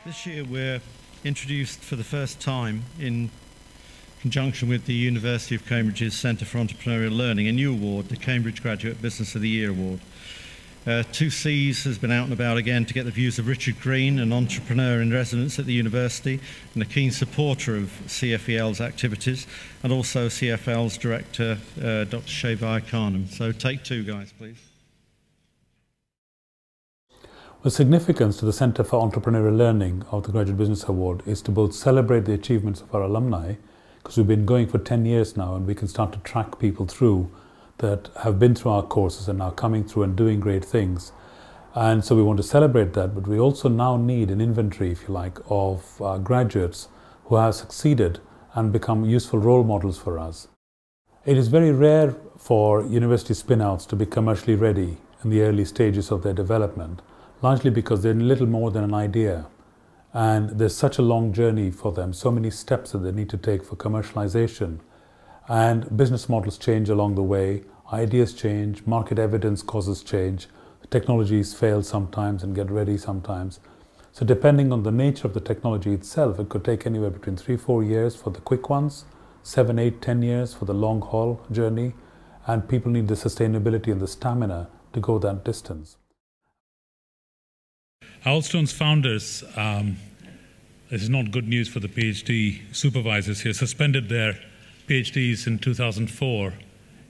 This year we're introduced for the first time in conjunction with the University of Cambridge's Centre for Entrepreneurial Learning a new award, the Cambridge Graduate Business of the Year Award. 2Cs has been out and about again to get the views of Richard Green, an entrepreneur in residence at the university and a keen supporter of CFEL's activities, and also CFL's director, Dr. Shevai Khanum. So take two, guys, please. The significance to the Centre for Entrepreneurial Learning of the Graduate Business Award is to both celebrate the achievements of our alumni, because we've been going for 10 years now and we can start to track people through that have been through our courses and are coming through and doing great things. And so we want to celebrate that, but we also now need an inventory, if you like, of graduates who have succeeded and become useful role models for us. It is very rare for university spin-outs to be commercially ready in the early stages of their development, largely because they're little more than an idea. And there's such a long journey for them, so many steps that they need to take for commercialization. And business models change along the way, ideas change, market evidence causes change, technologies fail sometimes and get ready sometimes. So depending on the nature of the technology itself, it could take anywhere between 3-4 years for the quick ones, 7, 8, 10 years for the long haul journey, and people need the sustainability and the stamina to go that distance. Hailstone's founders, this is not good news for the PhD supervisors here, suspended their PhDs in 2004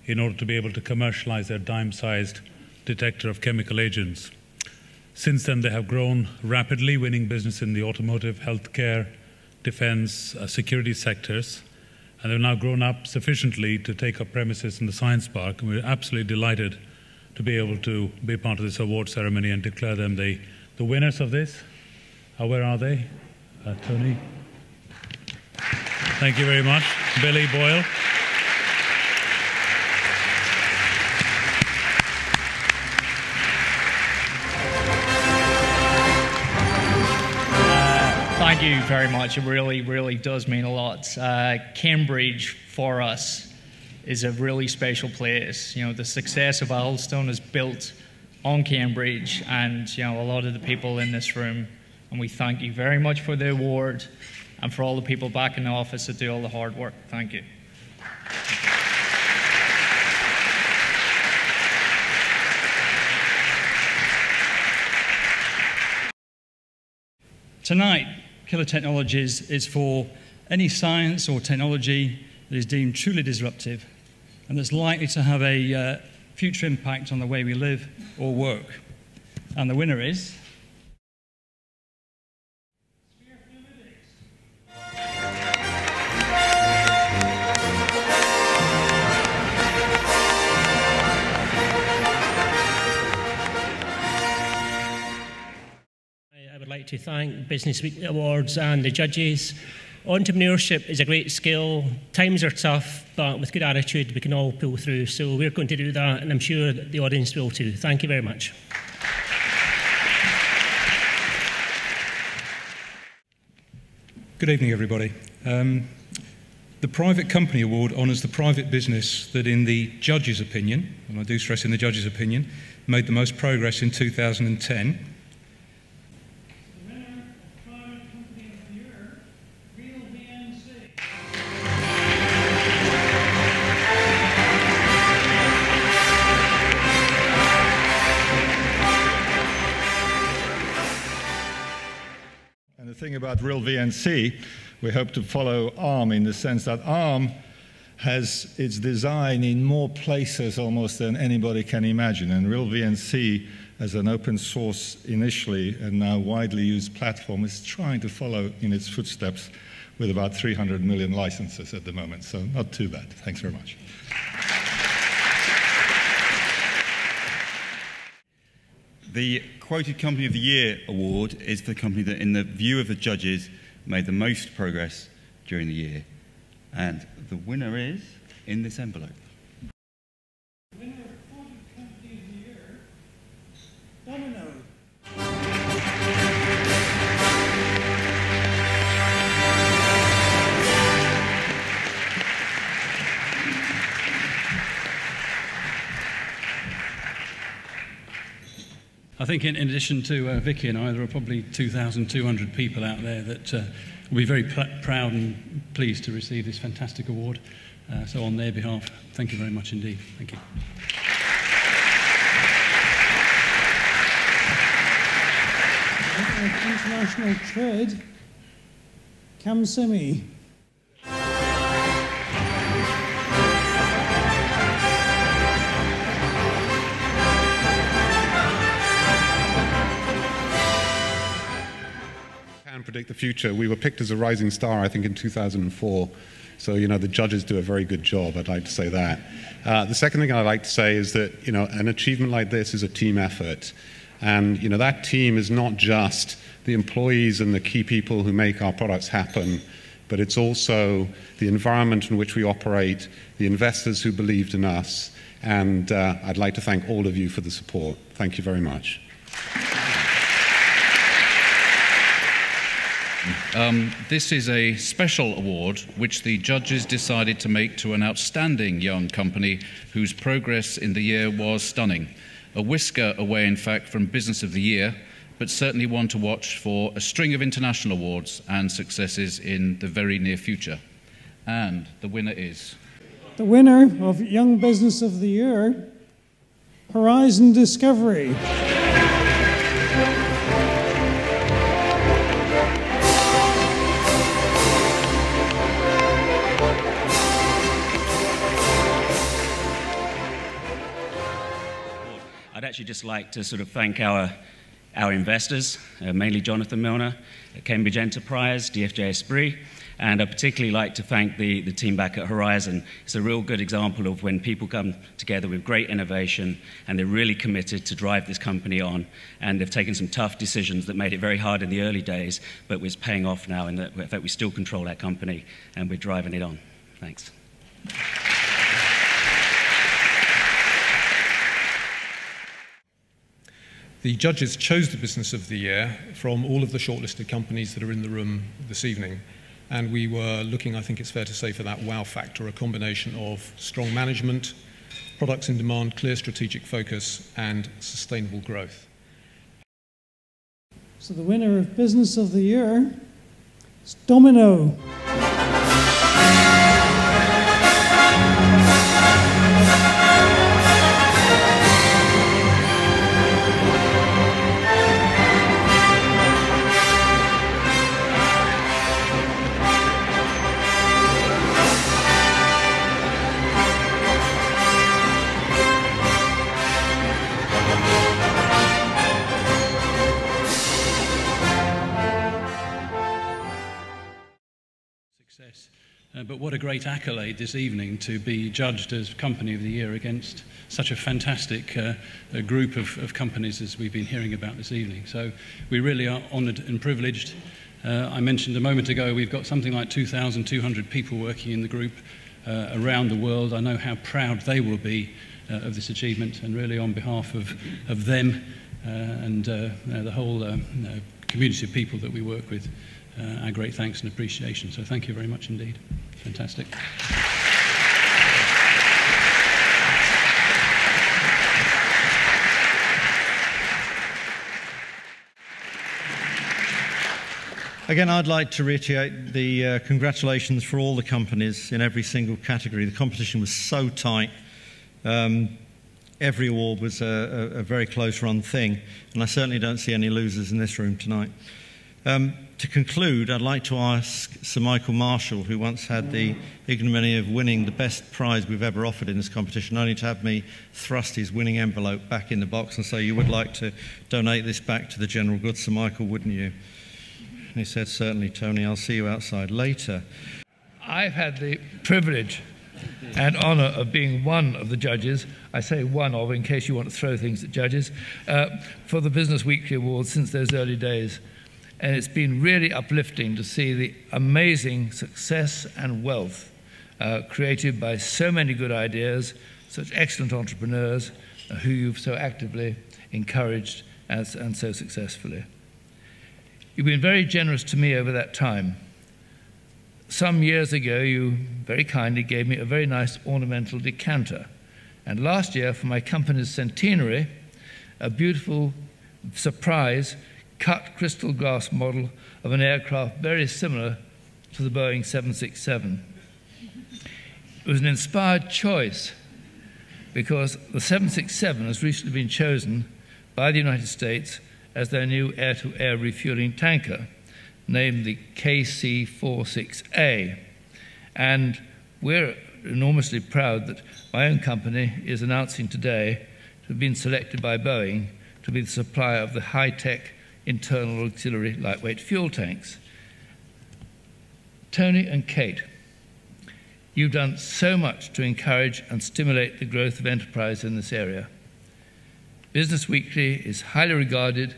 in order to be able to commercialize their dime-sized detector of chemical agents. Since then, they have grown rapidly, winning business in the automotive, healthcare, defense, security sectors, and they've now grown up sufficiently to take up premises in the Science Park, and we're absolutely delighted to be able to be part of this award ceremony and declare them the winners of this. Where are they? Tony? Thank you very much. Billy Boyle. Thank you very much. It really, really does mean a lot. Cambridge, for us, is a really special place. You know, the success of Hailstone is built on Cambridge and, you know, a lot of the people in this room. And we thank you very much for the award and for all the people back in the office that do all the hard work. Thank you. Tonight, Killer Technologies is for any science or technology that is deemed truly disruptive and that's likely to have a future impact on the way we live or work. And the winner is... I would like to thank Business Week Awards and the judges. Entrepreneurship is a great skill. Times are tough, but with good attitude, we can all pull through. So we're going to do that, and I'm sure that the audience will too. Thank you very much. Good evening, everybody. The Private Company Award honours the private business that, in the judge's opinion, and I do stress in the judge's opinion, made the most progress in 2010. The thing about Real VNC we hope to follow ARM in the sense that ARM has its design in more places almost than anybody can imagine. And Real VNC, as an open source initially and now widely used platform, is trying to follow in its footsteps with about 300 million licenses at the moment. So not too bad. Thanks very much. The Quoted Company of the Year award is for the company that, in the view of the judges, made the most progress during the year. And the winner is in this envelope. Winner of Quoted Company of the Year, Domino. I think in addition to Vicky and I, there are probably 2,200 people out there that will be very proud and pleased to receive this fantastic award. So on their behalf, thank you very much indeed. Thank you. International Trade, Cam Simi. Predict the future. We were picked as a rising star, I think, in 2004. So, you know, the judges do a very good job. I'd like to say that. The second thing I'd like to say is that, you know, an achievement like this is a team effort. And, you know, that team is not just the employees and the key people who make our products happen, but it's also the environment in which we operate, the investors who believed in us. And I'd like to thank all of you for the support. Thank you very much. This is a special award which the judges decided to make to an outstanding young company whose progress in the year was stunning. A whisker away, in fact, from Business of the Year, but certainly one to watch for a string of international awards and successes in the very near future. And the winner is... The winner of Young Business of the Year, Horizon Discovery. I'd actually just like to sort of thank our investors, mainly Jonathan Milner, Cambridge Enterprise, DFJ Esprit, and I'd particularly like to thank the team back at Horizon. It's a real good example of when people come together with great innovation and they're really committed to drive this company on, and they've taken some tough decisions that made it very hard in the early days, but it's paying off now in that, in fact, we still control that company and we're driving it on. Thanks. The judges chose the Business of the Year from all of the shortlisted companies that are in the room this evening. And we were looking, I think it's fair to say, for that wow factor, a combination of strong management, products in demand, clear strategic focus, and sustainable growth. So the winner of Business of the Year is Domino. But what a great accolade this evening to be judged as Company of the Year against such a fantastic group of companies as we've been hearing about this evening. So we really are honoured and privileged. I mentioned a moment ago we've got something like 2,200 people working in the group around the world. I know how proud they will be of this achievement, and really on behalf of them and the whole community of people that we work with, our great thanks and appreciation. So thank you very much indeed. Fantastic. Again, I'd like to reiterate the congratulations for all the companies in every single category. The competition was so tight. Every award was a very close run thing, and I certainly don't see any losers in this room tonight. To conclude, I'd like to ask Sir Michael Marshall, who once had the ignominy of winning the best prize we've ever offered in this competition, only to have me thrust his winning envelope back in the box and say, "You would like to donate this back to the general good, Sir Michael, wouldn't you?" And he said, "Certainly, Tony, I'll see you outside later." I've had the privilege and honour of being one of the judges, I say one of in case you want to throw things at judges, for the Business Weekly Awards since those early days. And it's been really uplifting to see the amazing success and wealth created by so many good ideas, such excellent entrepreneurs who you've so actively encouraged and so successfully. You've been very generous to me over that time. Some years ago, you very kindly gave me a very nice ornamental decanter. And last year, for my company's centenary, a beautiful surprise cut crystal glass model of an aircraft very similar to the Boeing 767. It was an inspired choice because the 767 has recently been chosen by the United States as their new air-to-air refueling tanker, named the KC-46A. And we're enormously proud that my own company is announcing today to have been selected by Boeing to be the supplier of the high-tech internal auxiliary lightweight fuel tanks. Tony and Kate, you've done so much to encourage and stimulate the growth of enterprise in this area. Business Weekly is highly regarded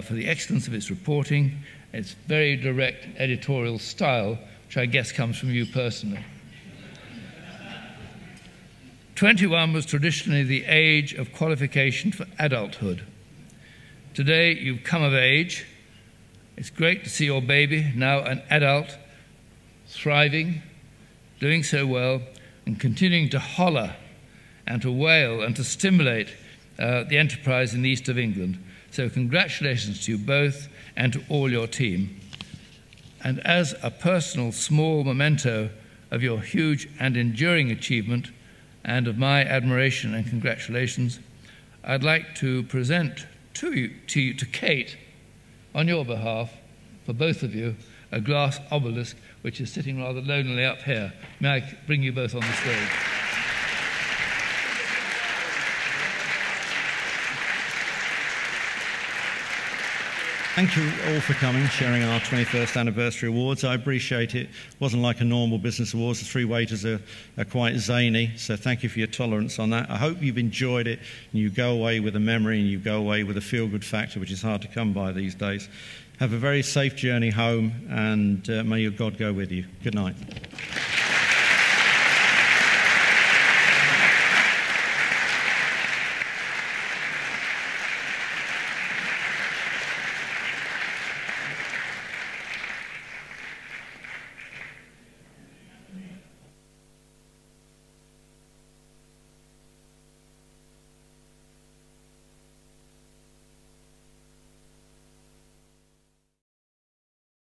for the excellence of its reporting, its very direct editorial style, which I guess comes from you personally. 21 was traditionally the age of qualification for adulthood. Today, you've come of age. It's great to see your baby, now an adult, thriving, doing so well, and continuing to holler and to wail and to stimulate the enterprise in the east of England. So congratulations to you both and to all your team. And as a personal small memento of your huge and enduring achievement and of my admiration and congratulations, I'd like to present to Kate, on your behalf, for both of you, a glass obelisk which is sitting rather lonely up here. May I bring you both on the stage? Thank you all for coming, sharing our 21st anniversary awards. I appreciate it. It wasn't like a normal business awards. The three waiters are quite zany, so thank you for your tolerance on that. I hope you've enjoyed it and you go away with a memory and you go away with a feel-good factor, which is hard to come by these days. Have a very safe journey home, and may your God go with you. Good night.